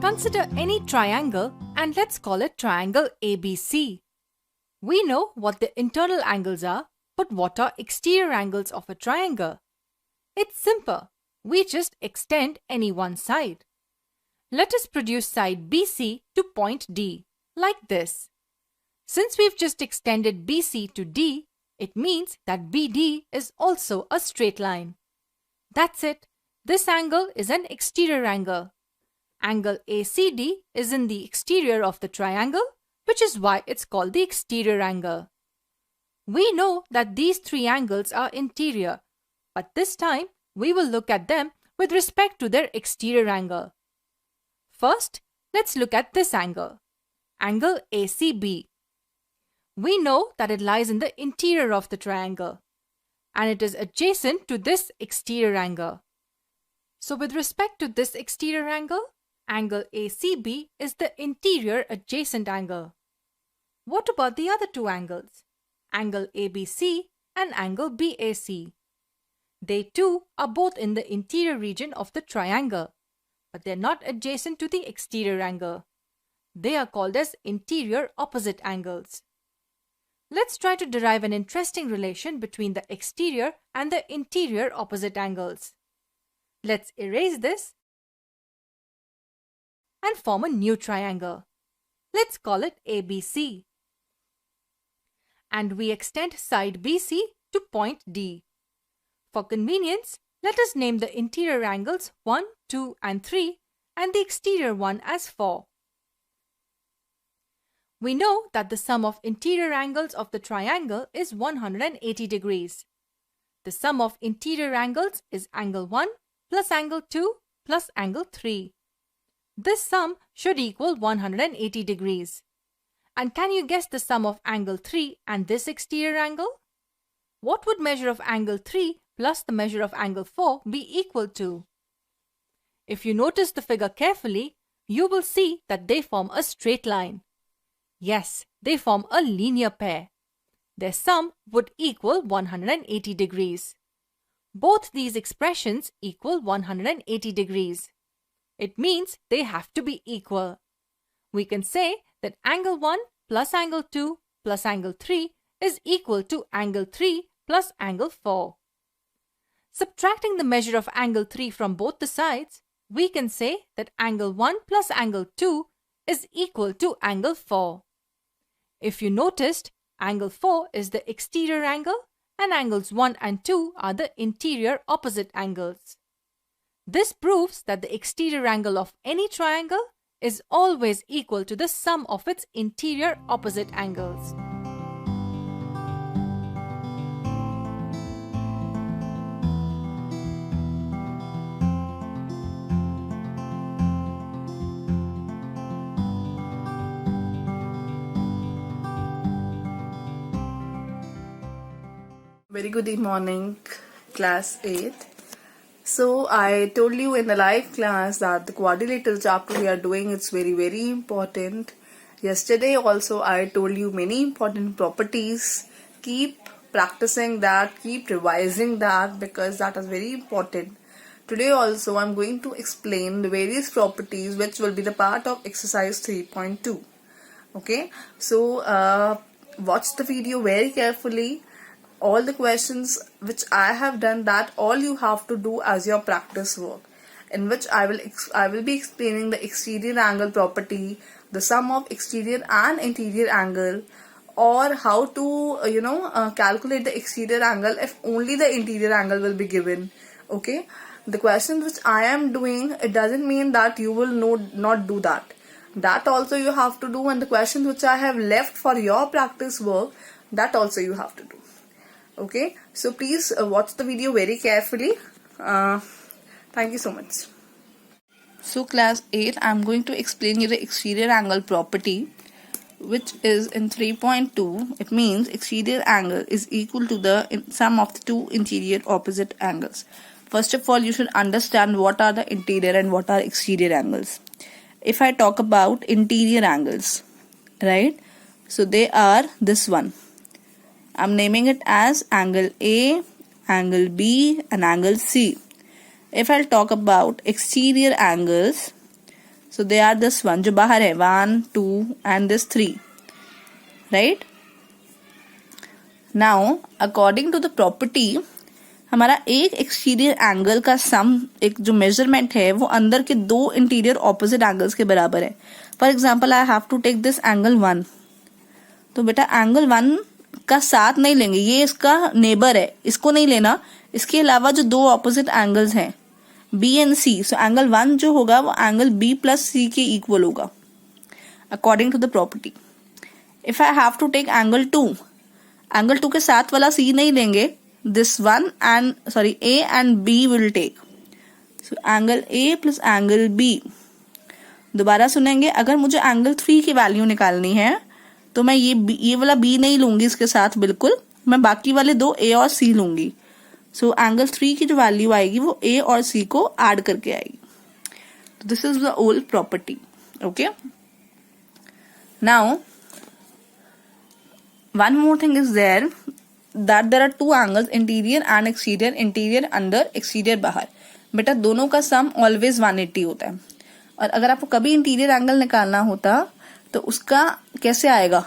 Consider any triangle and let's call it triangle ABC. We know what the internal angles are, but what are exterior angles of a triangle? It's simple. We just extend any one side. Let us produce side BC to point D, like this. Since we've just extended BC to D, it means that BD is also a straight line. That's it. This angle is an exterior angle. Angle ACD is in the exterior of the triangle, which is why it's called the exterior angle. We know that these three angles are interior, but this time we will look at them with respect to their exterior angle. First, let's look at this angle, angle ACB. We know that it lies in the interior of the triangle, and it is adjacent to this exterior angle. So with respect to this exterior angle, angle ACB is the interior adjacent angle. What about the other two angles, angle ABC and angle BAC? They too are both in the interior region of the triangle, but they're not adjacent to the exterior angle. They are called as interior opposite angles. Let's try to derive an interesting relation between the exterior and the interior opposite angles. Let's erase this and form a new triangle. Let's call it ABC. And we extend side BC to point D. For convenience, let us name the interior angles 1, 2 and 3 and the exterior one as 4. We know that the sum of interior angles of the triangle is 180 degrees. The sum of interior angles is angle 1 plus angle 2 plus angle 3. This sum should equal 180 degrees. And can you guess the sum of angle 3 and this exterior angle? What would measure of angle 3 plus the measure of angle 4 be equal to? If you notice the figure carefully, you will see that they form a straight line. Yes, they form a linear pair. Their sum would equal 180 degrees. Both these expressions equal 180 degrees. It means they have to be equal. We can say that angle 1 plus angle 2 plus angle 3 is equal to angle 3 plus angle 4. Subtracting the measure of angle 3 from both the sides, we can say that angle 1 plus angle 2 is equal to angle 4. If you noticed, angle 4 is the exterior angle and angles 1 and 2 are the interior opposite angles. This proves that the exterior angle of any triangle is always equal to the sum of its interior opposite angles. Very good morning, class 8. So I told you in the live class that the quadrilateral chapter we are doing, it's very important. Yesterday also I told you many important properties. Keep practicing that, keep revising that because that is very important. Today also I'm going to explain the various properties which will be the part of exercise 3.2. Okay, so watch the video very carefully. All the questions which I have done, that all you have to do as your practice work, in which I will be explaining the exterior angle property, the sum of exterior and interior angle, or how to calculate the exterior angle if only the interior angle will be given. Okay, the questions which I am doing, it doesn't mean that you will not do that. That also you have to do, and the questions which I have left for your practice work, that also you have to do. Okay, so please watch the video very carefully. Thank you so much. So class 8, I am going to explain you the exterior angle property, which is in 3.2. It means exterior angle is equal to the sum of the two interior opposite angles. First of all, you should understand what are the interior and what are exterior angles. If I talk about interior angles, right? So they are this one. I'm naming it as angle A, angle B and angle C. If I'll talk about exterior angles, So they are this one जो बाहर है 1 2 and this 3, right? Now according to the property हमारा एक exterior angle का सम, एक जो measurement है वो अंदर के दो इंटीरियर ऑपोजिट एंगल्स के बराबर है. For example I have to take this angle 1. तो बेटा एंगल 1 का साथ नहीं लेंगे, ये इसका नेबर है, इसको नहीं लेना. इसके अलावा जो दो ऑपोजिट एंगल्स हैं B and C, so angle 1 जो होगा वो एंगल बी प्लस सी के इक्वल होगा according to the property. If I have to take angle 2, angle 2 के साथ वाला सी नहीं लेंगे. This one and A and B will take. So angle A plus angle B. दोबारा सुनेंगे. अगर मुझे एंगल 3 की वैल्यू निकालनी है तो मैं ये वाला B नहीं लूंगी इसके साथ, बिल्कुल मैं बाकी वाले दो A और C लूंगी. सो एंगल 3 की जो वैल्यू आएगी वो A और C को ऐड करके आएगी. This is the old property. Okay, now one more thing is there that there are two angles, interior and exterior, interior अंदर, exterior बाहर. बेटा दोनों का सम ऑलवेज 180 होता है. और अगर आपको कभी इंटीरियर एंगल निकालना होता तो उसका कैसे आएगा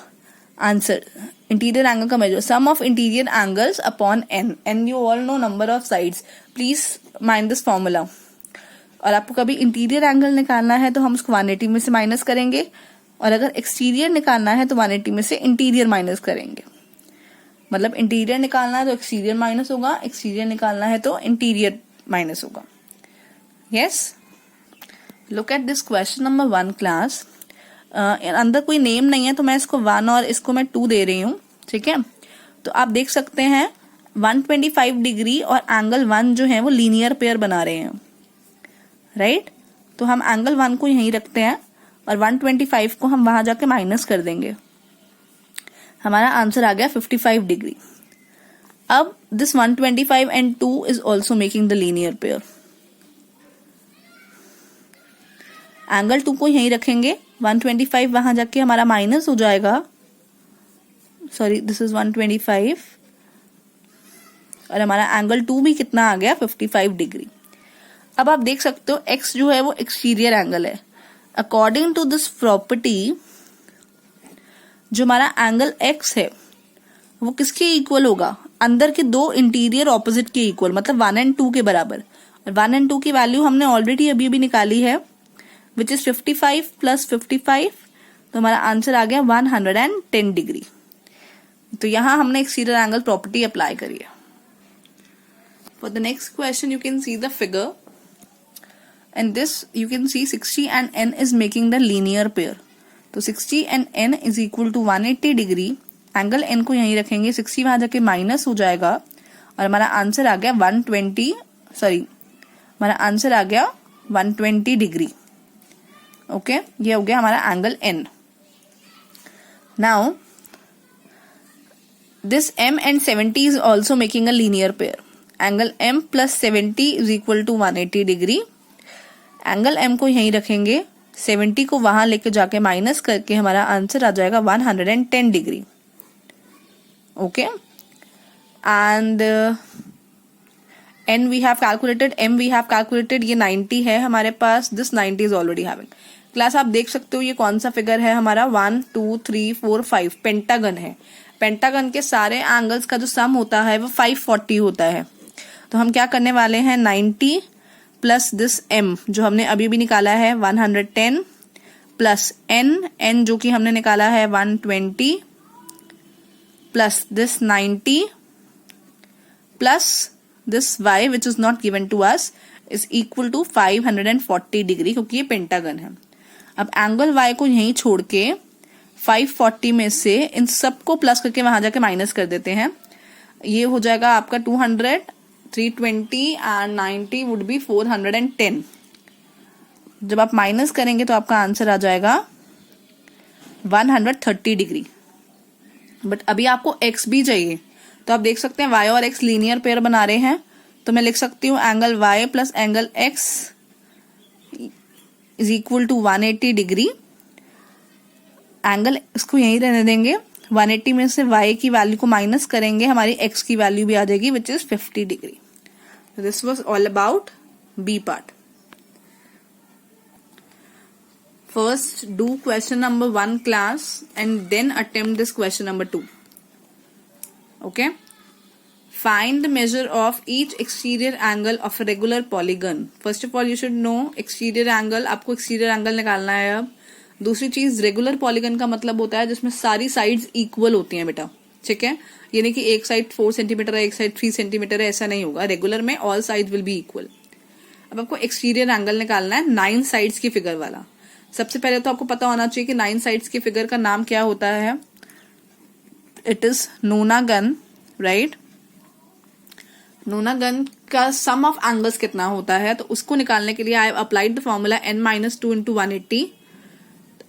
आंसर? इंटीरियर एंगल का measure sum of interior angles upon n, and you all know number of sides. Please mind this formula. और आपको कभी इंटीरियर एंगल निकालना है तो हम उसको 180 में से माइनस करेंगे, और अगर एक्सटीरियर निकालना है तो 180 में से इंटीरियर माइनस करेंगे. मतलब इंटीरियर निकालना है तो एक्सटीरियर माइनस होगा, एक्सटीरियर निकालना है तो इंटीरियर माइनस होगा. Yes, look at this question number 1 class. अंदर कोई नेम नहीं है तो मैं इसको 1 और इसको मैं 2 दे रही हूँ. ठीक है, तो आप देख सकते हैं 125 डिग्री और एंगल 1 जो है वो लीनियर पेयर बना रहे हैं, राइट? तो हम एंगल 1 को यहीं रखते हैं और 125 को हम वहां जाके माइनस कर देंगे. हमारा आंसर आ गया 55 डिग्री. अब this 125 and 2 is also making the linear pair. Angle 2 को यहीं रखेंगे, 125 वहां जाके हमारा माइनस हो जाएगा. सॉरी, दिस इज 125 और हमारा एंगल 2 भी कितना आ गया 55 डिग्री. अब आप देख सकते हो x जो है वो एक्सटीरियर एंगल है. अकॉर्डिंग टू दिस प्रॉपर्टी जो हमारा एंगल x है वो किसके इक्वल होगा? अंदर के दो इंटीरियर ऑपोजिट के इक्वल, मतलब 1 and 2 के बराबर. और 1 and 2 की वैल्यू हमने ऑलरेडी अभी निकाली है, विच इज 55 प्लस 55. तो हमारा आंसर आ गया 110 डिग्री. तो यहां हमने एक्सटीरियर एंगल प्रॉपर्टी अप्लाई करी है. For the next question you can see the figure, and this you can see 60 and n is making the linear pair. तो 60 and n is equal to 180 degree. Angle n को यहीं रखेंगे, 60 वहां जाके minus हो जाएगा और हमारा आंसर आ गया 120 डिग्री. ओके, ये हो गया हमारा angle n. Now this m and 70 is also making a linear pair. Angle m plus 70 is equal to 180 degree. Angle m को यहीं रखेंगे, 70 को वहां लेके जाके माइनस करके हमारा आंसर आ जाएगा 110 degree. Okay, and n we have calculated, m we have calculated. ये 90 है हमारे पास. This 90 is already having. Class आप देख सकते हो ये कौन सा फिगर है हमारा? 1 2 3 4 5 पेंटागन है. पेंटागन के सारे एंगल्स का जो सम होता है वो 540 होता है. तो हम क्या करने वाले हैं, 90 प्लस दिस m जो हमने अभी भी निकाला है 110 प्लस n जो कि हमने निकाला है 120 plus this 90 plus this y which is not given to us is equal to 540 degree, क्योंकि ये पेंटागन है. अब एंगल y को यहीं छोड़ के 540 में से इन सबको प्लस करके वहां जाके माइनस कर देते हैं. ये हो जाएगा आपका 200, 320 एंड 90 वुड बी 410. जब आप माइनस करेंगे तो आपका आंसर आ जाएगा 130 डिग्री. बट अभी आपको x भी चाहिए, तो आप देख सकते हैं y और x लीनियर पेयर बना रहे हैं. तो मैं लिख सकती हूँ angle y plus angle x is equal to 180 degree. Angle इसको यहीं रहने देंगे, 180 में से y की वैल्यू को माइनस करेंगे, हमारी x की वैल्यू भी आ जाएगी which is 50 degree. This was all about b part. First, do question number 1 class and then attempt this question number 2. Okay? Find the measure of each exterior angle of a regular polygon. First of all, you should know exterior angle. आपको exterior angle निकालना है अब. दूसरी चीज, regular polygon का मतलब होता है जिसमें सारी साइड्स इक्वल होती हैं बेटा. ठीक है, यानी कि एक साइड 4 सेंटीमीटर है, एक साइड 3 सेंटीमीटर है, ऐसा नहीं होगा. रेगुलर में all side will be equal. अब आपको एक्सटीरियर एंगल निकालना है 9 साइड्स की फिगर वाला. सबसे पहले तो आपको पता होना चाहिए कि 9 साइड्स की फिगर का नाम क्या होता है. It is nonagon, right. Nonagon का सम ऑफ एंगल्स कितना होता है, तो उसको निकालने के लिए I applied the formula n-2 into 180.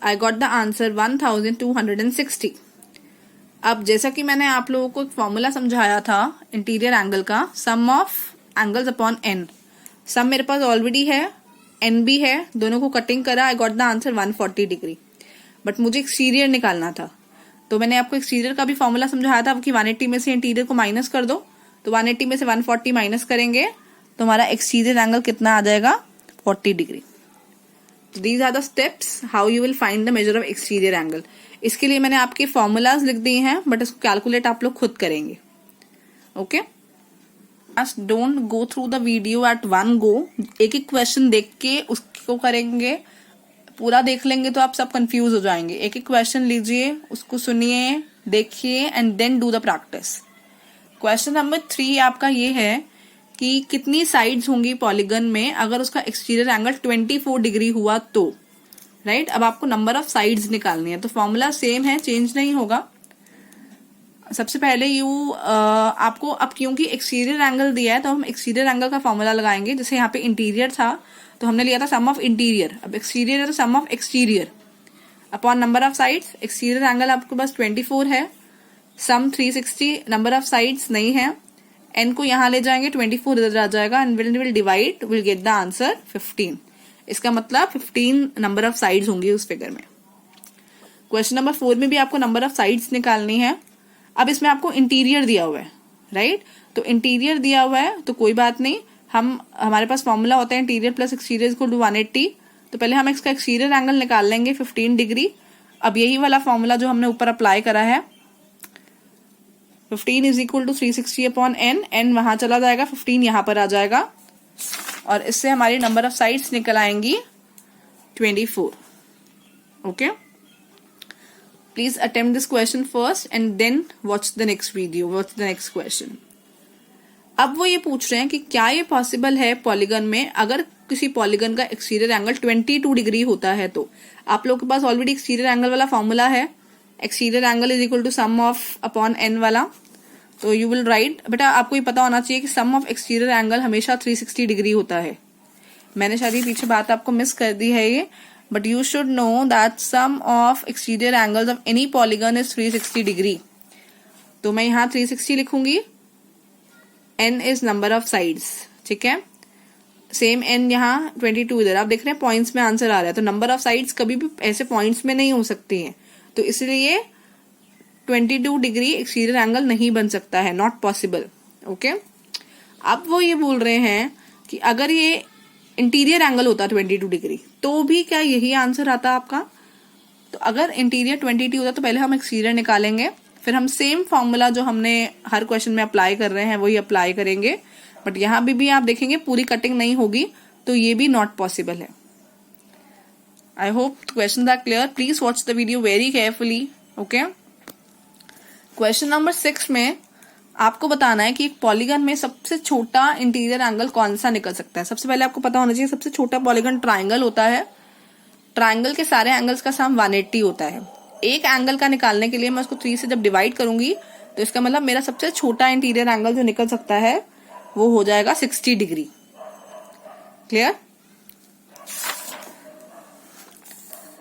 I got the answer 1260. अब जैसा कि मैंने आप लोगों को एक फॉर्मूला समझाया था इंटीरियर एंगल का, sum of angles upon N. सम मेरे पास ऑलरेडी है, एन भी है, दोनों को कटिंग करा, I got the answer 140 degree. But मुझे एक्सटीरियर निकालना था, तो मैंने आपको एक्सटीरियर का भी फॉर्मूला समझाया था कि 180 में से इंटीरियर को माइनस कर दो. तो 180 में से 140 माइनस करेंगे तो हमारा एक्सटीरियर एंगल कितना आ जाएगा, 40 degree. These are the steps how you will find the measure of exterior angle. इसके लिए मैंने आपके फॉर्मूलाज लिख दिए हैं, बट इसको कैलकुलेट आप लोग खुद करेंगे. Okay, don't go through the video at one go. एक एक क्वेश्चन देख के उसको करेंगे. पूरा देख लेंगे तो आप सब कंफ्यूज हो जाएंगे. एक एक क्वेश्चन लीजिए, उसको सुनिए, देखिए and then do the practice. Question number 3 आपका ये है कि कितनी साइड्स होंगी पॉलीगन में अगर उसका एक्सटीरियर एंगल 24 डिग्री हुआ तो. राइट, अब आपको नंबर ऑफ साइड्स निकालनी है. तो फॉर्मूला सेम है, चेंज नहीं होगा. सबसे पहले आपको अब क्योंकि एक्सटीरियर एंगल दिया है तो हम एक्सटीरियर एंगल का फॉर्मूला लगाएंगे. जैसे यहाँ पे इंटीरियर था तो हमने लिया था सम ऑफ इंटीरियर. अब एक्सटीरियर है तो sum of exterior upon number of sides. Exterior angle आपके पास 24 है, सम 360, नंबर ऑफ साइड्स नहीं है. एन को यहाँ ले जाएंगे, 24 इधर आ जाएगा and will divide, will get the answer 15. इसका मतलब 15 नंबर ऑफ साइड्स होंगी उस फिगर में. क्वेश्चन नंबर 4 में भी आपको नंबर ऑफ साइड्स निकालनी है. अब इसमें आपको इंटीरियर दिया हुआ है, राइट. तो इंटीरियर दिया हुआ है तो कोई बात नहीं, हमारे पास फॉर्मूला होता है interior plus exterior equal to 180. तो पहले हम इसका एक्सटीरियर एंगल निकाल लेंगे 15 डिग्री. अब यही वाला फॉर्मूला जो हमने ऊपर अप्लाई करा है, 15 is equal to 360 upon n. N वहां चला जाएगा, 15 यहां पर आ जाएगा और इससे हमारी नंबर ऑफ साइड्स निकल आएंगी 24. Okay, please attempt this question first and then watch the next video, watch the next question. अब वो ये पूछ रहे हैं कि क्या ये पॉसिबल है पॉलीगन में अगर किसी पॉलीगन का एक्सटीरियर एंगल 22 डिग्री होता है. तो आप लोग के पास ऑलरेडी एक्सटीरियर एंगल वाला फॉर्मूला है, exterior angle is equal to sum of upon n वाला. तो यू विल राइट, बेटा आपको ये पता होना चाहिए कि सम ऑफ एक्सटीरियर एंगल हमेशा 360 डिग्री होता है. मैंने शायद पीछे बात आपको मिस कर दी है ये, but you should know that sum of exterior angles of any polygon is 360 degree. तो मैं यहाँ 360 लिखूंगी. N is number of sides, ठीक है. सेम एन यहाँ 22 इधर. आप देख रहे हैं पॉइंट्स में आंसर आ रहा है. तो नंबर ऑफ साइड्स कभी भी ऐसे पॉइंट्स में नहीं हो सकती हैं, तो इसलिए 22 डिग्री एक्सटीरियर एंगल नहीं बन सकता है, नॉट पॉसिबल. ओके, अब वो ये बोल रहे हैं कि अगर ये इंटीरियर एंगल होता 22 डिग्री तो भी क्या यही आंसर आता आपका. तो अगर इंटीरियर 22 होता तो पहले हम एक्सटीरियर निकालेंगे, फिर हम सेम फॉर्मूला जो हमने हर क्वेश्चन में अप्लाई कर रहे हैं वही अप्लाई करेंगे. बट यहाँ भी आप देखेंगे पूरी कटिंग नहीं होगी, तो ये भी नॉट पॉसिबल है. I hope question are clear. Please watch the video very carefully. Okay, question number 6 में आपको बताना है कि एक पॉलीगन में सबसे छोटा इंटीरियर एंगल कौन सा निकल सकता है. सबसे पहले आपको पता होना चाहिए सबसे छोटा पॉलीगन ट्राइंगल होता है. ट्राइंगल के सारे एंगल्स का सम 180 होता है. एक एंगल का निकालने के लिए मैं उसको 3 से जब डिवाइड करूंगी तो इसका मतलब मेरा सबसे छोटा इंटीरियर एंगल जो निकल सकता है वो हो जाएगा 60 डिग्री. क्लियर.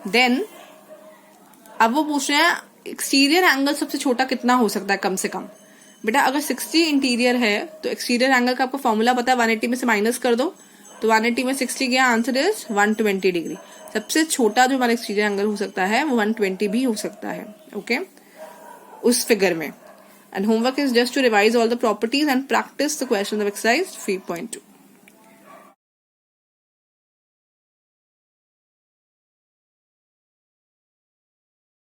देन अब वो पूछ रहे हैं एक्सटीरियर एंगल सबसे छोटा कितना हो सकता है कम से कम. बेटा अगर 60 इंटीरियर है तो एक्सटीरियर एंगल का आपको फॉर्मूला पता है, 180 में से माइनस कर दो तो 180 में 60 गया, आंसर इज 120 डिग्री. सबसे छोटा जो हमारा एक्सटीरियर एंगल हो सकता है वो 120 भी हो सकता है. ओके, उस फिगर में. And homework is just to revise all the properties and practice the question of exercise 3.2.